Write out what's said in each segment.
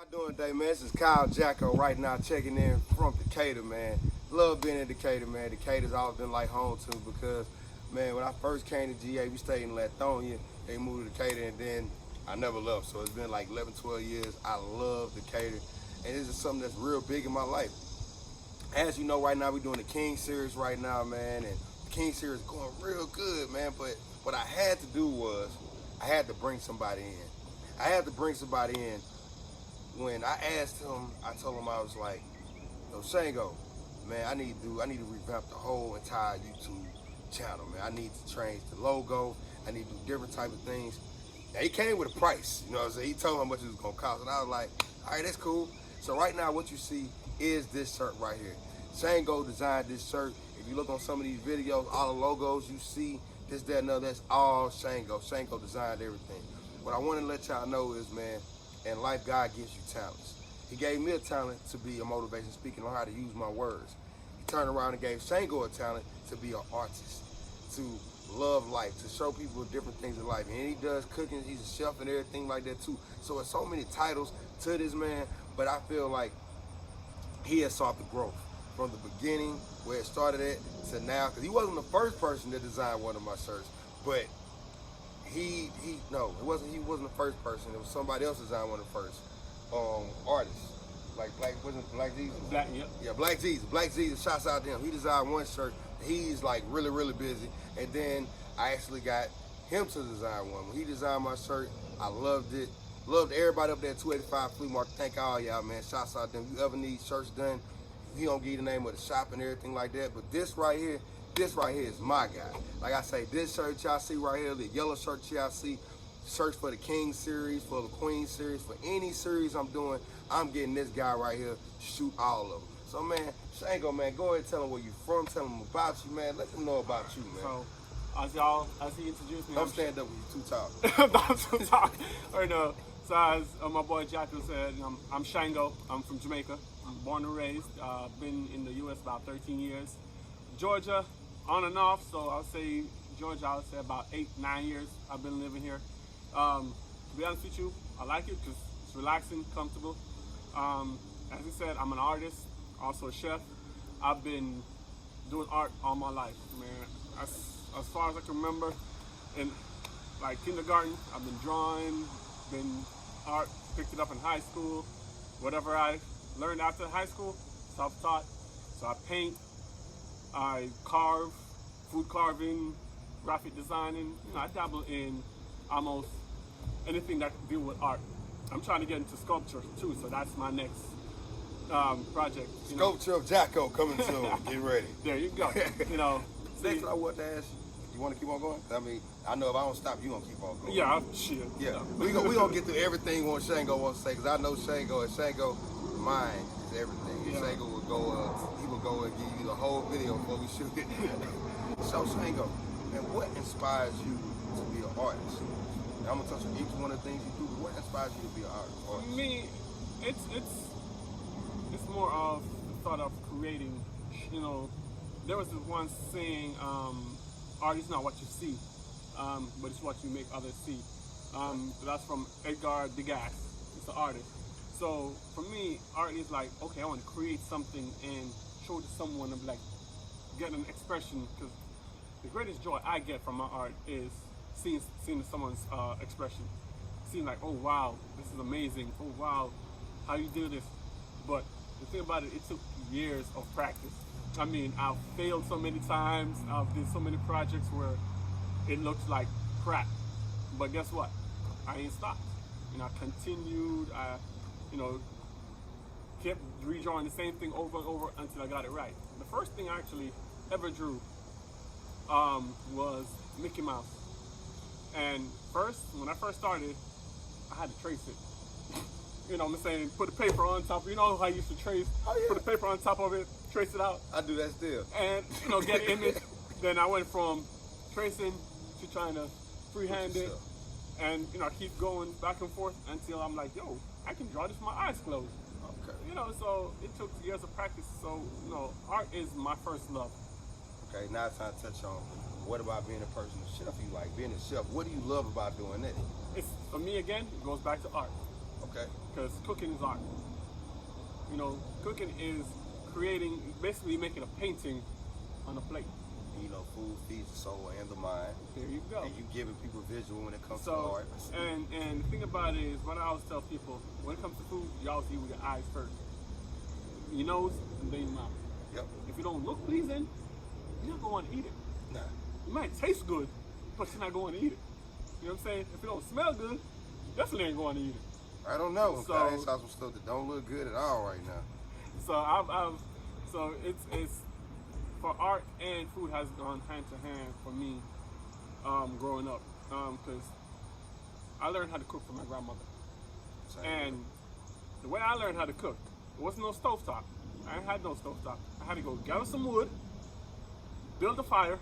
How y'all doing today, man? This is Jacko right now checking in from Decatur, man. Love being in Decatur, man. Decatur's always been like home to me because, man, when I first came to GA, we stayed in Lithonia. They moved to Decatur, and then I never left. So it's been like 11, 12 years. I love Decatur, and this is something that's real big in my life. As you know, right now we're doing the King series right now, man, and the King series is going real good, man. But what I had to do was I had to bring somebody in. I had to bring somebody in. When I asked him, I told him I was like, "Yo, Shango, man, I need to revamp the whole entire YouTube channel, man. I need to change the logo. I need to do different type of things." Now he came with a price, you know what I'm saying? He told me how much it was gonna cost, and I was like, "All right, that's cool." So right now, what you see is this shirt right here. Shango designed this shirt. If you look on some of these videos, all the logos you see, this, that, and other, that's all Shango. Shango designed everything. What I want to let y'all know is, man, in life, God gives you talents. He gave me a talent to be a motivation speaker, know how to use my words. He turned around and gave Shango a talent to be an artist, to love life, to show people different things in life. And he does cooking, he's a chef and everything like that too. So there's so many titles to this man, but I feel like he has sought the growth from the beginning, where it started at, to now, because he wasn't the first person that designed one of my shirts, but he wasn't the first person. It was somebody else designed one of the first artists. Like Black Jesus? Black Jesus. Black Jesus, shouts out to him. He designed one shirt. He's like really, really busy. And then I actually got him to design one. When he designed my shirt, I loved it. Loved everybody up there at 285 Flea Market. Thank all y'all, man. Shouts out to them. If you ever need shirts done, he don't give you the name of the shop and everything like that. But this right here is my guy. Like I say, this shirt y'all see right here, the yellow shirt y'all see, shirts for the King series, for the Queen series, for any series I'm doing, I'm getting this guy right here to shoot all of them. So, man, Shango, man, go ahead and tell him where you from, tell him about you, man. Let them know about you, man. So, as he introduced me, don't stand up when you're too tall. I'm too tall. Or no. So, as my boy Jacko said, I'm Shango. I'm from Jamaica. I'm born and raised. Been in the U.S. about 13 years. Georgia, on and off. So, I'll say Georgia, I would say about 8, 9 years I've been living here. To be honest with you, I like it because it's relaxing, comfortable. As he said, I'm an artist, also a chef. I've been doing art all my life, man. As far as I can remember, in like kindergarten, I've been drawing, been art, picked it up in high school. Whatever I learned after high school, self-taught. So I paint, I carve, food carving, graphic designing. You know, I dabble in almost anything that can deal with art. I'm trying to get into sculpture too, so that's my next project. Sculpture of Jacko coming soon. Get ready. There you go. You know. Next thing I want to ask you want to keep on going? I mean, I know if I don't stop, you gonna keep on going. Yeah, shit. Yeah, we gonna get through everything what Shango wants to say, because I know Shango mind is everything. Yeah. Shango will go and give you the whole video before we shoot it. So Shango, man, what inspires you to be an artist? And I'm gonna touch on each one of the things you do, but what inspires you to be an artist? For me, it's more of the thought of creating. You know, there was this one saying, art is not what you see, but it's what you make others see. That's from Decatur Ga. It's an artist. So for me, art is like, okay, I want to create something and show it to someone and like get an expression, because the greatest joy I get from my art is seeing someone's expression, seeing like, oh wow, this is amazing, oh wow, how you do this. But the thing about it, it took years of practice. I mean, I've failed so many times, I've did so many projects where it looks like crap, but guess what? I ain't stopped. You know, I continued, kept redrawing the same thing over and over until I got it right. The first thing I actually ever drew was Mickey Mouse. And when I first started, I had to trace it. You know what I'm saying? Put the paper on top. You know how I used to trace? Oh, yeah. Put the paper on top of it, trace it out. I do that still. And, get an image. Then I went from tracing to trying to freehand it. And, I keep going back and forth until I'm like, yo, I can draw this with my eyes closed. Okay. So it took years of practice. So, art is my first love. Okay, now it's time to touch on what about being a personal chef you like? Being a chef, what do you love about doing that? For me, again, it goes back to art. Okay. Because cooking is art. You know, cooking is basically making a painting on a plate. You know, food feeds the soul and the mind. There you go. And you giving people visual when it comes to So, art. and the thing about it is, what I always tell people, when it comes to food, you always eat with your eyes first. Your nose, and then your mouth. Yep. If it don't look pleasing, you're not going to want to eat it. Nah. It might taste good, but you're not going to eat it. You know what I'm saying? If it don't smell good, you definitely ain't going to eat it. I don't know. So- I ain't saw some stuff that don't look good at all right now. So so it's for art and food has gone hand to hand for me, growing up, because I learned how to cook from my grandmother, Same and the way I learned how to cook, there wasn't no stovetop. I ain't had no stovetop. I had to go gather some wood, build a fire,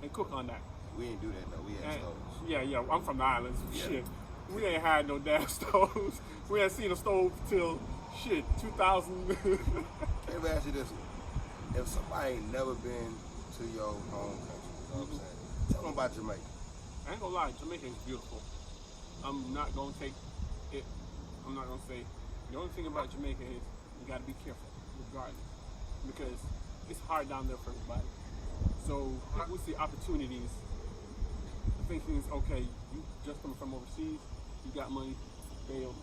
and cook on that. we ain't do that though. We had And, stoves. yeah, I'm from the islands. Yeah. Shit, we ain't had no damn stoves. We ain't seen a stove till 2000. Let me ask you this one. If somebody ain't never been to your home country, you know what I'm saying? Tell them about Jamaica. I ain't gonna lie, Jamaica is beautiful. I'm not gonna say, the only thing about Jamaica is you gotta be careful regardless, because it's hard down there for everybody. So people see opportunities, thinking it's okay, you just coming from overseas, you got money, they'll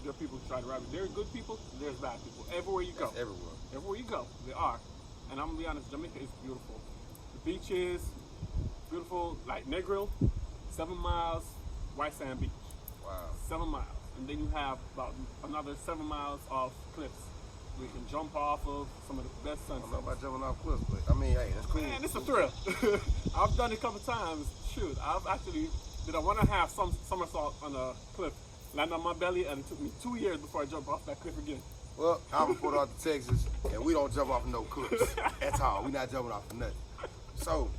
there are people who try to rob you. There are good people, there's bad people. Everywhere you go. That's everywhere. Everywhere you go, there are. And I'm gonna be honest, Jamaica is beautiful. The beaches, beautiful, like Negril, 7 miles, white sand beach. Wow. 7 miles. And then you have about another 7 miles of cliffs where you can jump off of some of the best I don't know sunsets. about jumping off cliffs, but I mean, hey, that's cool. Man, it's a thrill. I've done it a couple times. Shoot, I've actually did a 1.5 somersault on a cliff, landed on my belly, and it took me 2 years before I jumped off that cliff again. Well, I'm reporting out to Texas, and we don't jump off no cliffs at all. We're not jumping off of nothing. So,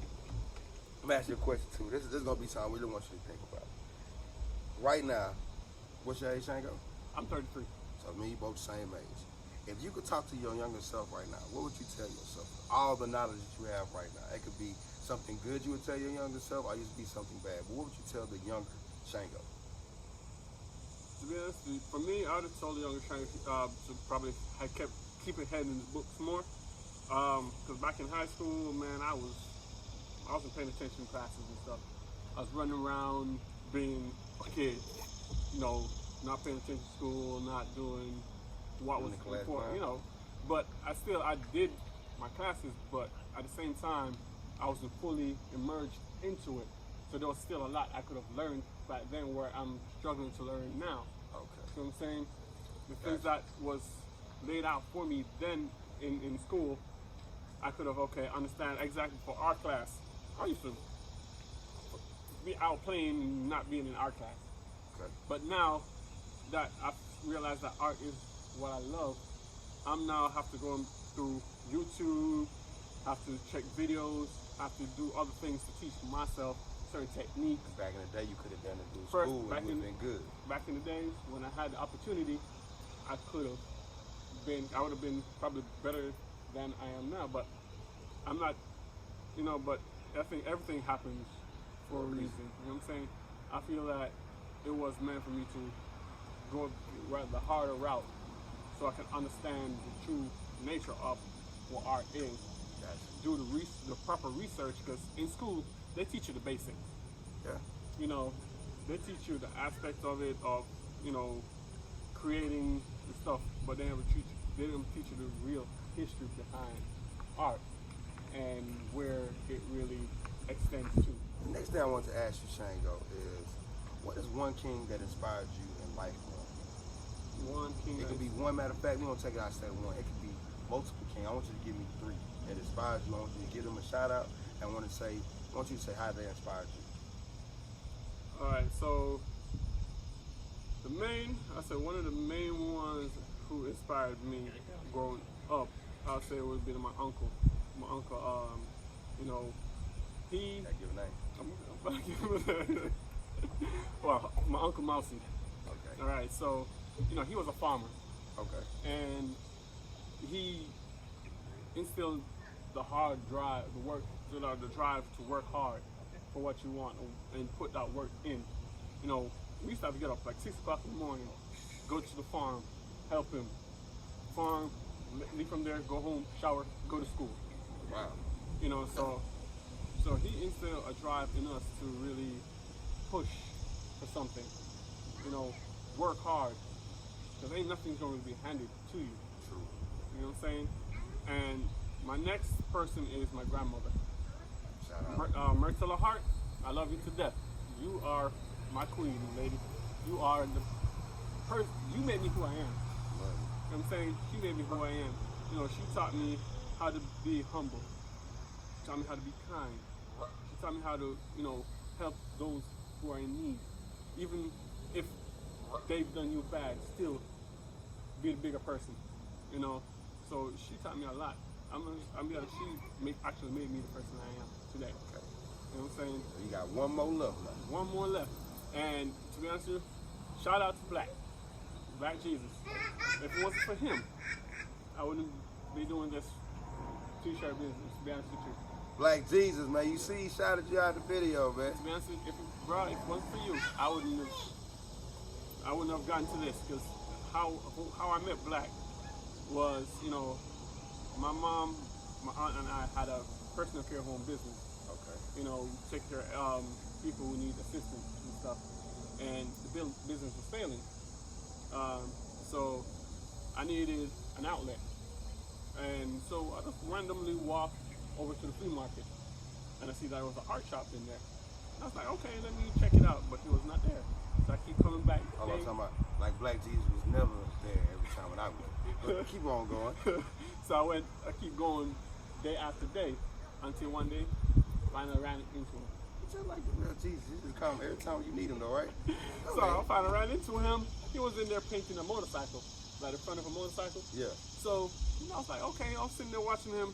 let me ask you a question, too. This is going to be something we really want you to think about. Right now, what's your age, Shango? I'm 33. So, me and you both the same age. If you could talk to your younger self right now, what would you tell yourself? All the knowledge that you have right now. It could be something good you would tell your younger self, or it could be something bad. But what would you tell the younger Shango? To be honest, for me, I would have told the younger Shango to probably keep his head in his books more. Because back in high school, man, I wasn't paying attention in classes and stuff. I was running around being a kid, you know, not paying attention to school, not doing what was important, you know. But I did my classes, but at the same time, I wasn't fully immersed into it. So there was still a lot I could have learned back then where I'm struggling to learn now. Okay. You know what I'm saying? The things that was laid out for me then in school, I could have, understand exactly for art class. I used to be out playing, not being in art class. Okay. But now that I've realized that art is what I love, I'm now have to go through YouTube, have to check videos, have to do other things to teach myself certain techniques. Back in the day, you could have done it through First, school, and it would have been good. Back in the days when I had the opportunity, I would have been probably better than I am now. But I'm not, but I think everything happens for a reason. You know what I'm saying? I feel that it was meant for me to go the harder route so I can understand the true nature of what art is. Do the proper research, because in school, they teach you the basics. Yeah. You know, they teach you the aspects of it, of, creating the stuff, but they don't teach you the real history behind art and where it really extends to. The next thing I want to ask you, Shango, is what is one king that inspired you in life? One king. It could be one. Matter of fact, we're gonna take it out instead of one. It could be multiple kings. I want you to give me 3 that inspired you. I want you to give them a shout out. And I want you to say how they inspired you. All right, so one of the main ones who inspired me growing up, I'll say it would be my uncle. My uncle, he. Can I give a name? I'm about to give him well, my Uncle Mousy. Okay. All right, so, he was a farmer. Okay. And he instilled the hard drive, the drive to work hard for what you want and put that work in. We used to have to get up like 6 o'clock in the morning, go to the farm, help him. Farm, leave from there, go home, shower, go to school. Wow. You know, so he instilled a drive in us to really push for something. You know, work hard, because ain't nothing's going to be handed to you. True. You know what I'm saying? And my next person is my grandmother. Shout out. Myrtilla Hart, I love you to death. You are my queen, lady. You are the person, you made me who I am. Love You know what I'm saying? She made me who I am. You know, she taught me how to be humble. She taught me how to be kind. She taught me how to, you know, help those who are in need. Even if they've done you bad, still be the bigger person. You know? So she taught me a lot. She actually made me the person I am today. Okay. You know what I'm saying? You got one more left. One more left. And to be honest with you, shout out to Black Jesus. If it wasn't for him, I wouldn't be doing this t-shirt business, to be honest with you. Black Jesus, man. You see, he shouted you out the video, man. To be honest with you, if it wasn't for you, I wouldn't have gotten to this, because how I met Black was, you know, my mom, my aunt, and I had a personal care home business. Okay. You know, take care of people who need assistance and stuff. And the business was failing. So I needed an outlet. And so I just randomly walked over to the flea market. And I see that there was an art shop in there. And I was like, okay, let me check it out. But he was not there. So I keep coming back. Hold on, talking about, like Black Jesus was never there every time when I went. But keep on going. So I keep going day after day until one day, finally ran into him. Just like the real Jesus, he just come every time you need him, though, right? So I finally ran into him. He was in there painting a motorcycle, like the front of a motorcycle. Yeah. So you know, I was like, okay. I was sitting there watching him,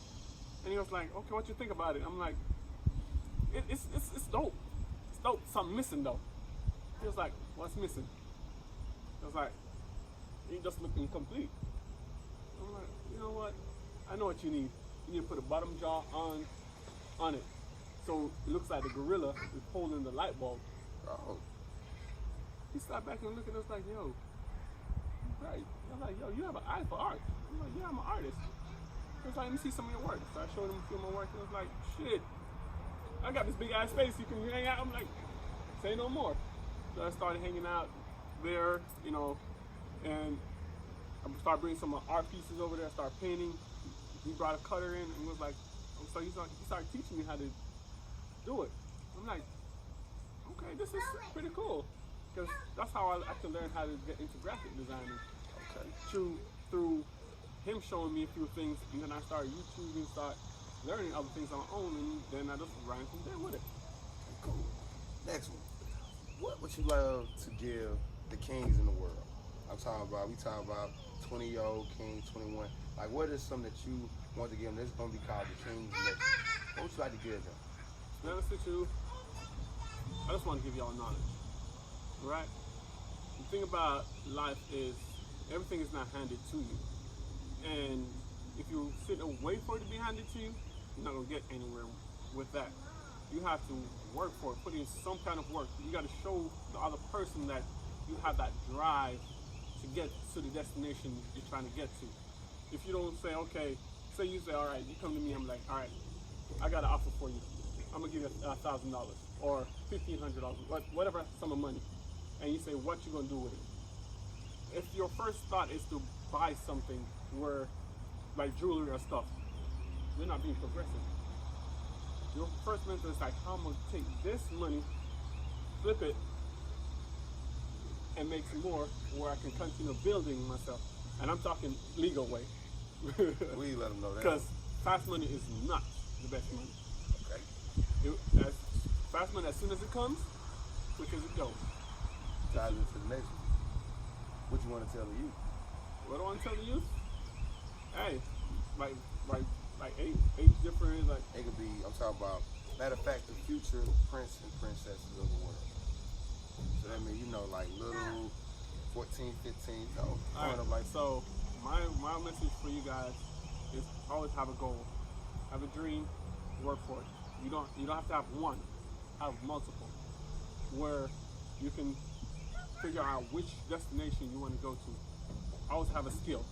and he was like, okay, what you think about it? I'm like, it's dope. It's dope. Something missing though. He was like, what's missing? I was like, he just looked incomplete. I'm like, you know what? I know what you need. You need to put a bottom jaw on it. So it looks like the gorilla is holding the light bulb. Oh. He sat back and looked at us like, yo, right. I was like, yo, you have an eye for art. I'm like, yeah, I'm an artist. He was like, let me see some of your work. So I showed him a few of my work, and I was like, shit, I got this big ass space you can hang out. I'm like, say no more. So I started hanging out there, you know, and I started bringing some art pieces over there. I started painting. He brought a cutter in and was like, so he started teaching me how to do it. I'm like, okay, this is pretty cool. Because that's how I actually learned how to get into graphic designing. Okay. Through him showing me a few things, and then I started YouTubing, start learning other things on my own, and then I just ran from there with it. Okay, cool. Next one. What would you love to give the kings in the world? We talking about 20-year-old kings, 21. Like, what is something that you want to give them? This is going to be called the king's mission. What would you like to give them? To be honest with you, I just want to give y'all knowledge, right? The thing about life is everything is not handed to you. And if you sit and wait for it to be handed to you, you're not going to get anywhere with that. You have to work for it, put in some kind of work. You got to show the other person that you have that drive to get to the destination you're trying to get to. If you don't say, okay, say you say, all right, you come to me, I'm like, all right, I got an offer for you. I'm gonna give you $1,000 or $1,500, whatever sum of money. And you say, what you gonna do with it? If your first thought is to buy something where, like jewelry or stuff, you're not being progressive. Your first mental is like, how am I gonna take this money, flip it, and make some more where I can continue building myself. And I'm talking legal way. We let them know that. Because fast money is not the best money. Okay. Fast money, as soon as it comes, quick as it goes. Ties into the next one. What you want to tell the youth? What do I want to tell the youth? Hey, like age difference, like It could be, I'm talking about, matter of fact, the future prince and princesses of the world. So that means, you know, like little 14, 15, so all right, like so my message for you guys is always have a goal, have a dream, work for it. You don't have to have one, have multiple, where you can figure out which destination you want to go to. Always have a skill.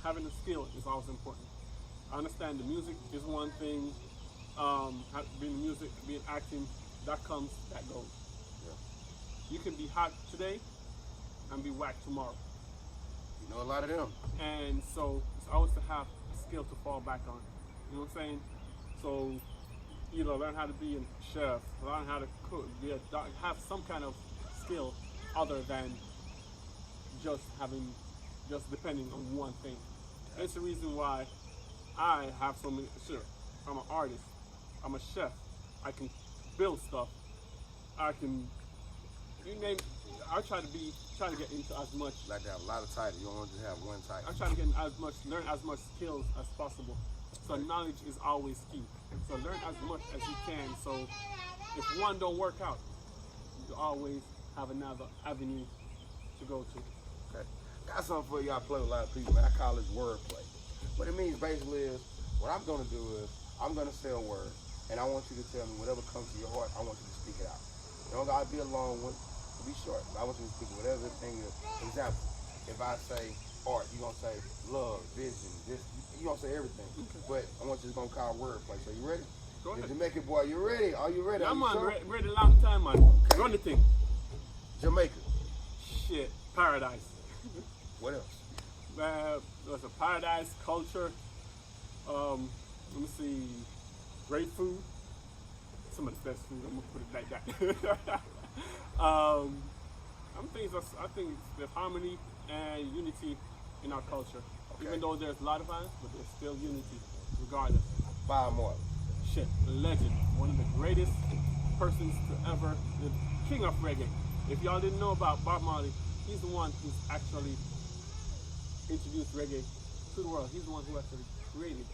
Having a skill is always important. I understand the music is one thing. Being music, being acting, that comes, that goes. Yeah. You can be hot today and be whack tomorrow. You know a lot of them. And so it's always to have a skill to fall back on. You know what I'm saying? So, you know, learn how to be a chef, learn how to cook, be a doc, have some kind of skill other than just depending on one thing. That's the reason why I have so many. Sure, I'm an artist. I'm a chef. I can build stuff. I can, you name. I try to get into as much. Like to have a lot of titles. You don't want to just have one title. I try to get learn as much skills as possible. So knowledge is always key. So learn as much as you can. So if one don't work out, you always have another avenue to go to. Okay. Got something for y'all. Play with a lot of people, man. I call it wordplay. What it means basically is, what I'm gonna do is, I'm gonna say a word, and I want you to tell me whatever comes to your heart. I want you to speak it out. You don't gotta be a long one. Be short. I want you to speak whatever thing is. Example, if I say art, you're gonna say love, vision, this, you're gonna say everything. Okay. But I want you to gonna call wordplay. So you ready? Go ahead. Jamaican boy, you ready? Are you ready? Yeah, I'm sure? Ready a long time, man. Okay. Run the thing. Jamaica. Shit, paradise. What else? There's a paradise culture. Let me see, great food. Some of the best food. I'm gonna put it like that. I think there's harmony and unity in our culture. Okay. Even though there's a lot of violence, but there's still unity, regardless. 5 more. Shit, legend. One of the greatest persons to ever, the king of reggae. If y'all didn't know about Bob Marley, he's the one who's actually introduced reggae to the world. He's the one who actually created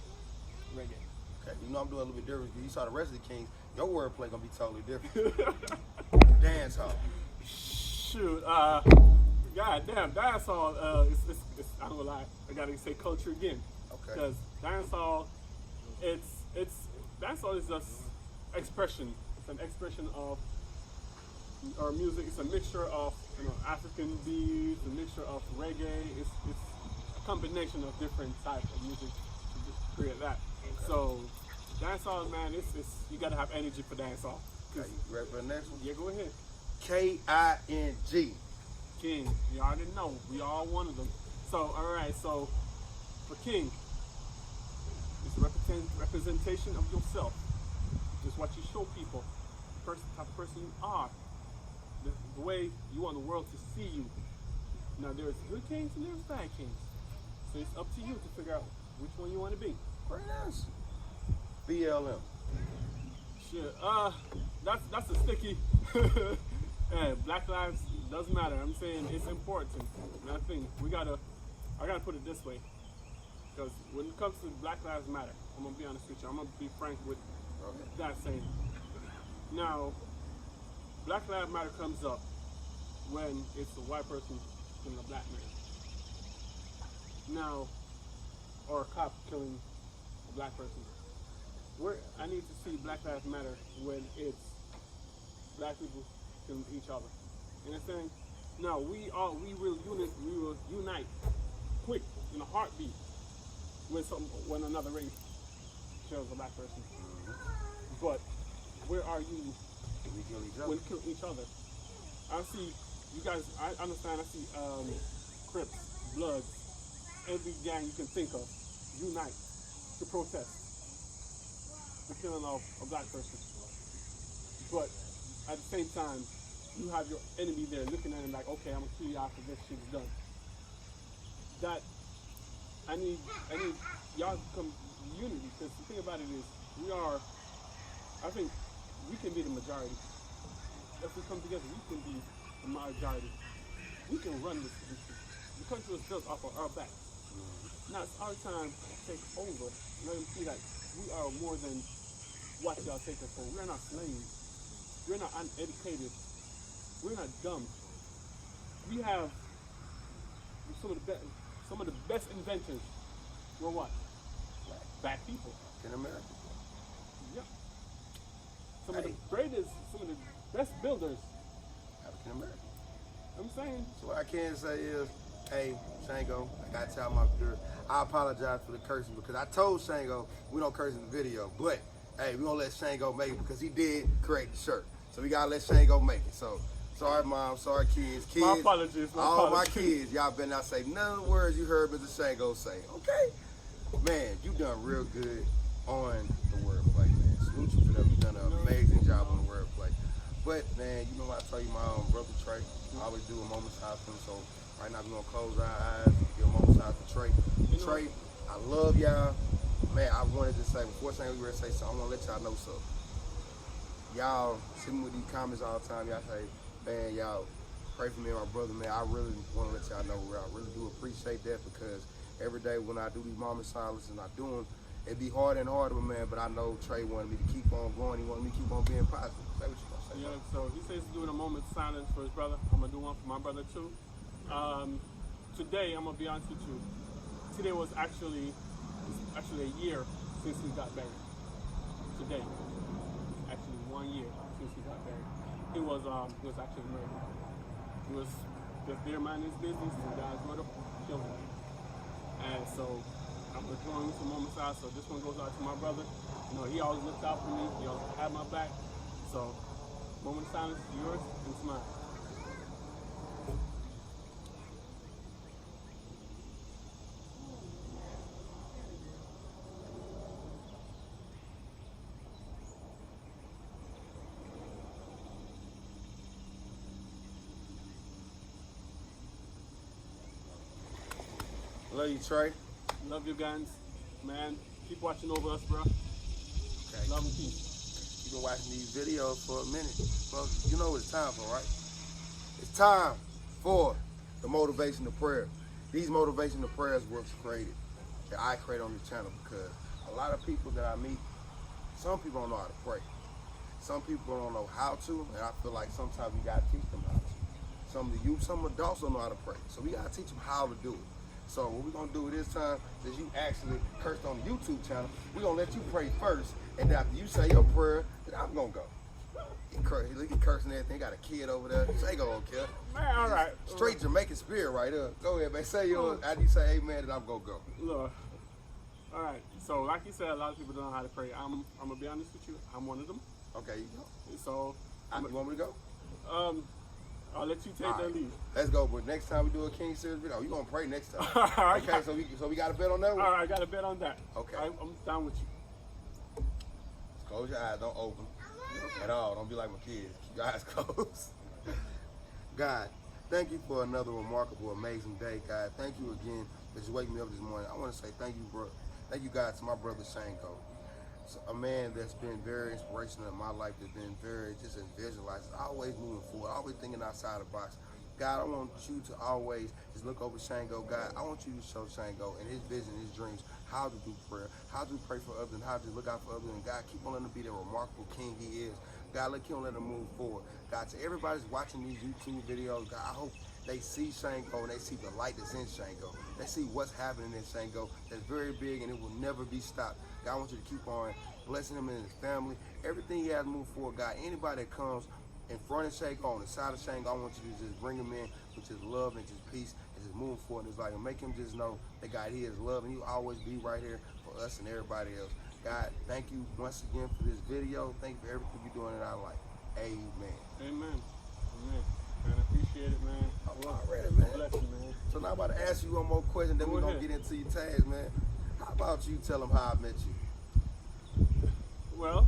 reggae. Okay, you know I'm doing a little bit different. You saw the rest of the kings. Your wordplay gonna be totally different. Dance hall. Shoot, god damn, dance hall. I'm gonna lie. I gotta say culture again. Okay. Because dance hall, dance hall is just expression. It's an expression of our music. It's a mixture of African beats, a mixture of reggae. It's a combination of different types of music to create that. Okay. So dance hall, man, you gotta have energy for dance hall. Okay, you ready for the next one? Yeah, go ahead. King. King. You already know. We all one of them. So, alright, so for King, it's a representation of yourself. Just what you show people. The type of person you are. The way you want the world to see you. Now there's good kings and there's bad kings. So it's up to you to figure out which one you want to be. Great answer. BLM. Shit, that's a sticky. Yeah, Black lives doesn't matter. I'm saying it's important. And I think I gotta put it this way. Because when it comes to Black Lives Matter, I'm gonna be honest with you. I'm gonna be frank with that saying. Now, Black Lives Matter comes up when it's a white person killing a black man. Now, or a cop killing a black person. I need to see Black Lives Matter when it's black people killing each other. You understand? Now we will unite quick in a heartbeat when another race kills a black person. But where are you when we kill each other? I see you guys. I understand. I see Crips, Bloods, every gang you can think of unite to protest the killing of a black person. But at the same time, you have your enemy there looking at him like, okay, I'm gonna kill you after this shit is done. That I need y'all to come unity, because the thing about it is I think we can be the majority. If we come together, we can be the majority. We can run this country. The country was built off of our backs. Now it's our time to take over. Let them see that we are more than what y'all take us for. We're not slaves. We're not uneducated. We're not dumb. We have some of the best inventors. We're what? Black people. In America. Yeah. Some of the best builders. African American. I'm saying. So what I can say is, hey, Shango, I gotta tell my viewers, I apologize for the cursing because I told Shango we don't curse in the video, but hey, we gonna let Shango make it because he did create the shirt. So we gotta let Shango make it. So sorry mom, sorry kids. My apologies. All my kids, y'all better not say none of the words you heard Mr. Shango say. Okay? Man, you done real good on the wordplay, man. Salute you for that. You done an amazing job on the wordplay. But man, you know what I tell you, my brother Trey, I always do a moment's silence for him. So right now we're gonna close our eyes and give a moment's silence for Trey. Trey, I love y'all. Man, I wanted to say, before Shango you ready to say something, I wanna let y'all know something. Y'all see me with these comments all the time. Y'all say, man, y'all pray for me and my brother, man. I really want to let y'all know I really do appreciate that because every day when I do these moments of silence and I do them, it be harder and harder, man. But I know Trey wanted me to keep on going. He wanted me to keep on being positive. Say what you gonna say. Yeah, so he says he's doing a moment's silence for his brother. I'm gonna do one for my brother too. Today, I'm gonna be honest with you. Today was actually a year since he got buried. Today, actually 1 year since he got buried. He was actually murdered. He was just there minding his business, and God's murder killed him. And so I'm doing some moments out. So this one goes out to my brother. You know, he always looks out for me. He always had my back. So moment of silence, yours and it's mine. Love you, Trey. Love you guys. Man, keep watching over us, bro. Okay. Love and peace. You've been watching these videos for a minute. Well, you know what it's time for, right? It's time for the motivational prayer. These motivational prayers were created, that I created on this channel because a lot of people that I meet, some people don't know how to pray. Some people don't know how to, and I feel like sometimes we gotta teach them how to. Some of the youth, some adults don't know how to pray. So we gotta teach them how to do it. So what we're gonna do this time is you actually cursed on the YouTube channel. We're gonna let you pray first, and then after you say your prayer, then I'm gonna go. Look at cursing and everything. Got a kid over there. Say go on, kid. Man, all right. Straight Jamaican spirit right there. Go ahead, man. Say yours. After you say amen, then I'm gonna go. Look. All right. So like you said, a lot of people don't know how to pray. I'm gonna be honest with you. I'm one of them. Okay, you go. So You want me to go? I'll let you take the lead. Let's go. But next time we do a King Series video, you gonna pray next time. All right. Okay, so we got to bet on that one. All right, I got to bet on that. Okay. I'm down with you. Close your eyes. Don't open at all. Don't be like my kids. Keep your eyes closed. God, thank you for another remarkable, amazing day, God. Thank you again that you wake me up this morning. I want to say thank you, bro. Thank you, God, to my brother Shango. A man that's been very inspirational in my life, that's been very just visualized, always moving forward, always thinking outside the box. God, I want you to always just look over Shango. God, I want you to show Shango and his vision, his dreams, how to do prayer, how to pray for others, and how to look out for others. And God, keep on letting him be the remarkable king he is. God, let him let him move forward. God, to everybody's watching these YouTube videos, God, I hope they see Shango and they see the light that's in Shango. They see what's happening in Shango that's very big and it will never be stopped. God, I want you to keep on blessing him and his family. Everything he has to move forward, God. Anybody that comes in front of Shango, on the side of Shango, I want you to just bring him in with just love and just peace and just move forward in his life and make him just know that God, he is love and he will always be right here for us and everybody else. God, thank you once again for this video. Thank you for everything you're doing in our life. Amen. Amen. Amen. Man, I appreciate it, man. Already, man. Bless you, man. So now I'm about to ask you one more question, then we're going to get into your tags, man. How about you tell them how I met you? Well,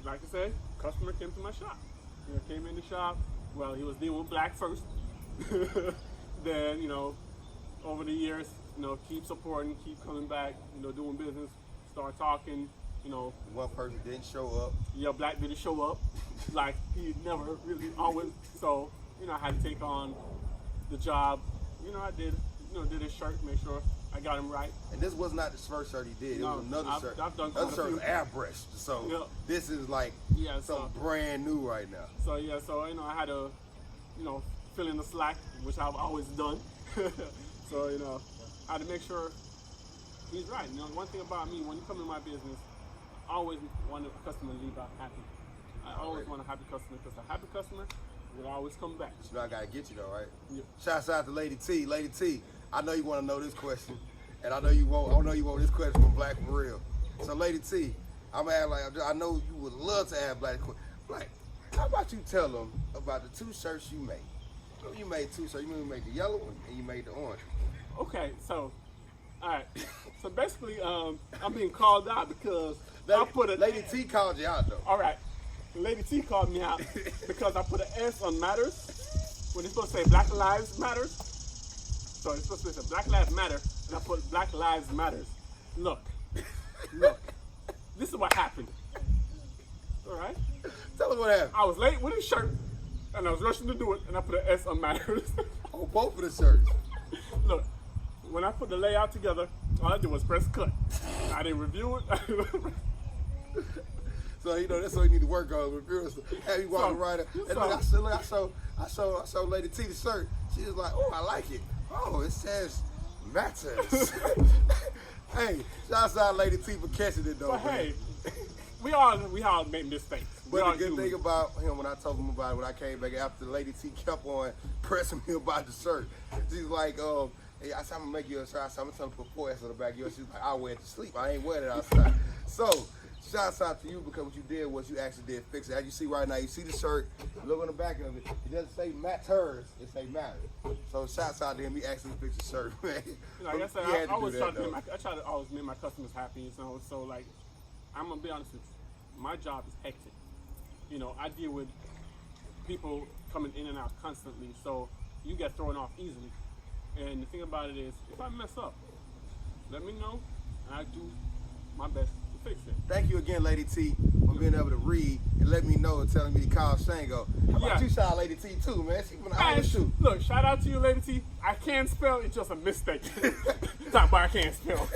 like I said, customer came to my shop. You know, came in the shop. Well, he was dealing with black first. Then, you know, over the years, you know, keep supporting, keep coming back, you know, doing business, start talking, you know. One person didn't show up. Yeah, black didn't show up. Like, he never really always. So, you know, I had to take on the job. You know, I did, you know, did his shirt, make sure I got him right. And this was not the first shirt he did. No, it was another shirt. I've done another shirt was airbrushed. So this is like something brand new right now. So yeah, so you know, I had to, you know, fill in the slack, which I've always done. So you know, I had to make sure he's right. You know, one thing about me, when you come in my business, I always want a customer to leave out happy. I always want a happy customer because a happy customer It'll always come back. You know I gotta get you though, right? Yeah. Shouts out to Lady T. Lady T, I know you want to know this question, and I know you won't. I know you want this question from Black for real. So Lady T, I'm gonna ask, like, I know you would love to ask Black. Black, how about you tell them about the 2 shirts you made? You made 2 shirts. You made the yellow one and you made the orange one. Okay, so, all right. So basically, I'm being called out because I put a Lady T called you out though. All right, Lady T called me out because I put an S on matters when it's supposed to say Black Lives Matters. So it's supposed to say Black Lives Matter, and I put Black Lives Matters. Look, this is what happened. All right. Tell us what happened. I was late with his shirt, and I was rushing to do it, and I put an S on matters. On both of the shirts. Look, when I put the layout together, all I did was press cut. I didn't review it. So you know that's what you need to work on. Reviewers have you walking around. And look, I saw Lady T the shirt. She was like, "Oh, I like it. Oh, it says matters." Hey, shouts out Lady T for catching it though. But man. hey, we all make mistakes. But the good thing about him, when I told him about it, when I came back after Lady T kept on pressing me about the shirt, she's like, hey, I said, I'm gonna make you a shirt. I said, I'm gonna tell him to put 4S on the back of yours. She's like, I'll wear it to sleep. I ain't wearing it outside. So, shouts out to you because what you did was you actually did fix it. As you see right now, you see the shirt, look on the back of it. It doesn't say matters, it say matter. So, shouts out to him. He actually fixed the shirt, man. Like I said, I always try to always make my customers happy. So like, I'm gonna be honest with you, my job is hectic. You know, I deal with people coming in and out constantly, so you get thrown off easily. And the thing about it is, if I mess up, let me know, and I do my best to fix it. Thank you again, Lady T, for being able to read and let me know and telling me to call Shango. How about you shout out Lady T too, man? She from the island too. Look, shout out to you, Lady T. I can't spell, it's just a mistake. Talk about I can't spell.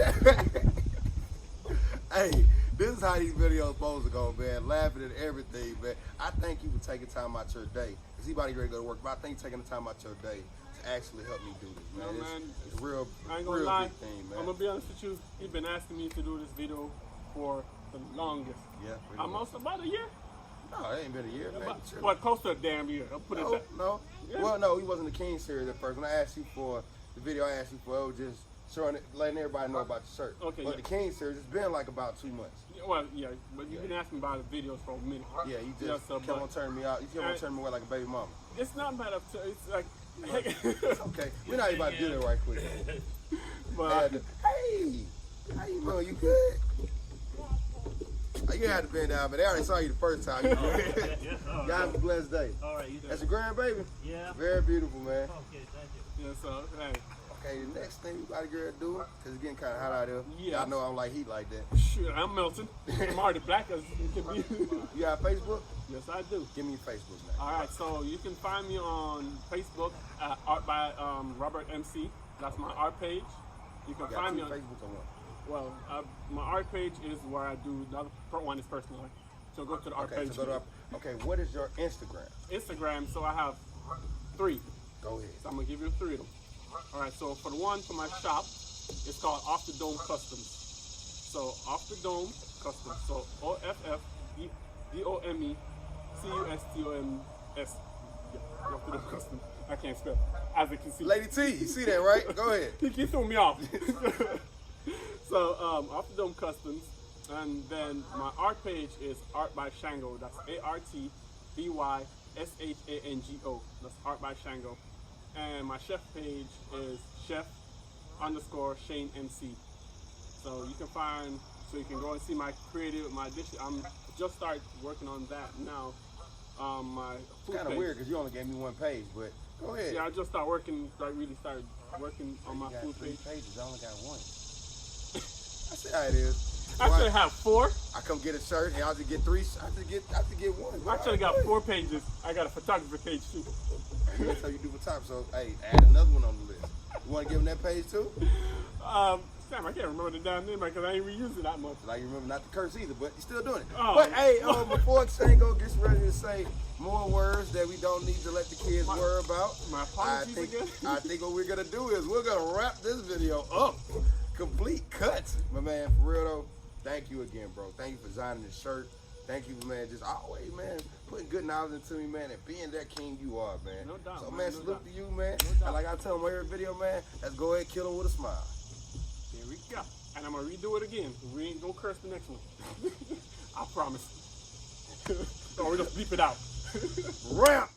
Hey, this is how these videos supposed to go, man. Laughing at everything, man. I thank you for taking time out your day. Cause anybody ready to go to work, but I think taking the time out your day to actually help me do this, man. No, man, it's a real, I ain't gonna real lie. big thing, man. I'm gonna be honest with you. You've been asking me to do this video for the longest. Yeah. Almost about a year. No, it ain't been a year, man. What, close to a damn year. I'll put it that. No. Yeah. Well, no, he wasn't the King series at first. When I asked you for the video, I asked you for it was just showing it, letting everybody know about the shirt. Okay. But the King series, it's been like about 2 months. Well, yeah, but you've been asking about the videos for a minute. Yeah, you just kept on turning me out. You kept on turning me away like a baby mama. It's not matter of it's like, it's okay. We're not even about to do that right quick. But, hey, how you doing? You good? You had to bend down, but they already saw you the first time. You y'all have a blessed day. All right, you do. That's your grandbaby? Yeah. Very beautiful, man. Okay, thank you. yeah, so, hey. Okay, the next thing we got a girl do, because it's getting kind of hot out there. Yeah. I know I don't like heat like that. Shoot, I'm melting. I'm already black as it can be. You got Facebook? Yes, I do. Give me your Facebook now. All right, so you can find me on Facebook at Art by Robert MC. That's my art page. You can find me on Facebook or what? Well, my art page is where I do. The other one is personal. So go to the art page. So go to, okay, what is your Instagram? Instagram. So I have 3. Go ahead. So I'm gonna give you 3 of them. All right. So for the one for my shop, it's called Off the Dome Customs. So Off the Dome Customs. So OFFDOME CUSTOMS. Yeah, Off the Dome Customs. I can't spell. As you can see. Lady T, you see that, right? Go ahead. He threw me off. So, Off the Dome Customs, and then my art page is Art by Shango. That's ARTBYSHANGO. That's Art by Shango. And my chef page is chef_Shane MC. So you can go and see my creative, my dish. I'm just started working on that now. My food Kind of weird because you only gave me 1 page, but go ahead. Yeah, I just started working, really started working on my food page. 3 pages, I only got 1. I see how it is. I should have 4. I come get a shirt and I'll just get 3. I have to get 1. I should have got 4 pages. I got a photography page too. That's how you do for top. So hey, add another one on the list. You want to give him that page too? Sam, I can't remember the damn name because I ain't reused it that much. Like you remember not to curse either, but you're still doing it. Oh. But hey, before Shango gets ready to say more words that we don't need to let the kids worry about, My apologies again. I think what we're gonna do is we're gonna wrap this video up. Complete cuts. My man, for real though, thank you again, bro. Thank you for designing this shirt. Thank you, man. Just always, man, putting good knowledge into me, man, and being that king you are, man. No doubt, so, man, salute no doubt. to you, man. No doubt. And like I tell him every video, man, let's go ahead and kill him with a smile. Here we go. And I'm going to redo it again. We ain't going to curse the next one. I promise. Or we'll just bleep it out. Ramp!